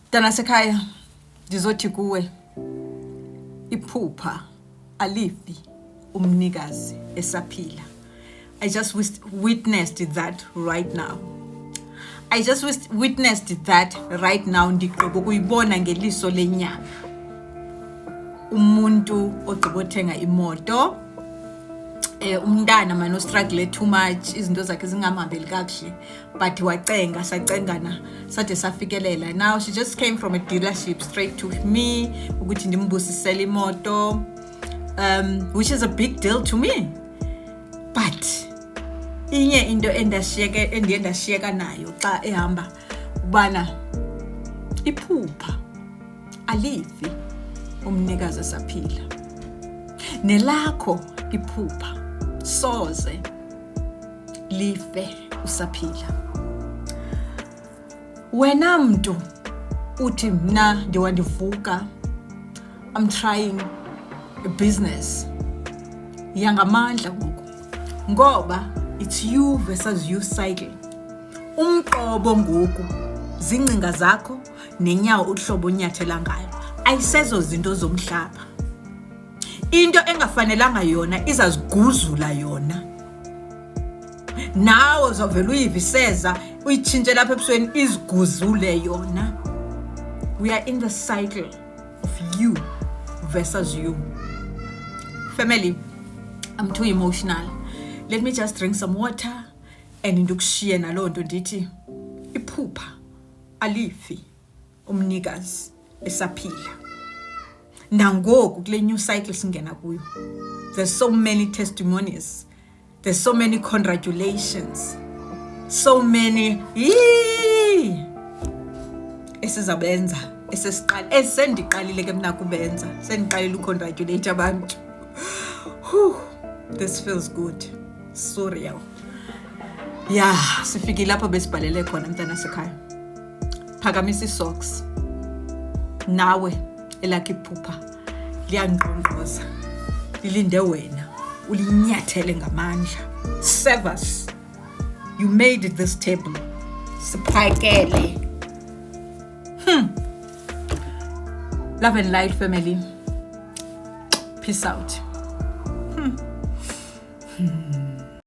Mntana sekhaya, ndizothi kuwe iphupha alifi umnikazi esaphila. I just witnessed that right now. I just witnessed that right now. Ndigqiba ukuyibona ngeliso lenyama. Umuntu ogqibothenga imoto, umntana manje struggle too much, izinto zakhe zingamhambeli kakuhle, but wacenga sacengana sade safikelela. Now she just came from a dealership straight to me ukuthi ndimbusisele imoto, which is a big deal to me. But inye into endashiyeka nayo xa ehamba ubana iphupha alifi umnikazi esaphila. Nelakho iphupha soze life usaphila. Wena mntu uthi mna ndiwandivuka, I'm trying a business, yangamandla ngoba it's you versus you cycle. Umqobo ngoku zingcinga zakho nenyawo uhlobo onyathela ngayo, ayisezo zinto zomhlaba. Into engafanelanga yona izaziguzula yona. Nawe uzovela uyiviseza uyitshintshe lapha ebusweni iziguzule yona. We are in the cycle of you versus you. Family, I'm too emotional. Let me just drink some water and ndikushiye naloo nto ndithi iphupha alifi umnikazi esaphila. Nangoku kule new cycle singena kuyo, there's so many testimonies, there's so many congratulations, so many esizabenza esendiqalile ke mna kubenza, sendiqalile ucongratulate abantu. This feels good, so real. Yeah, sifike lapho besibhalele khona mntana sekhaya. Phakamisa isocks. Nawe elakhe iphupha liyangqongqoza, lilinde wena ulinyathele ngamandla. Save us. You made it this table. Siphakele. Love and light, family. Peace out.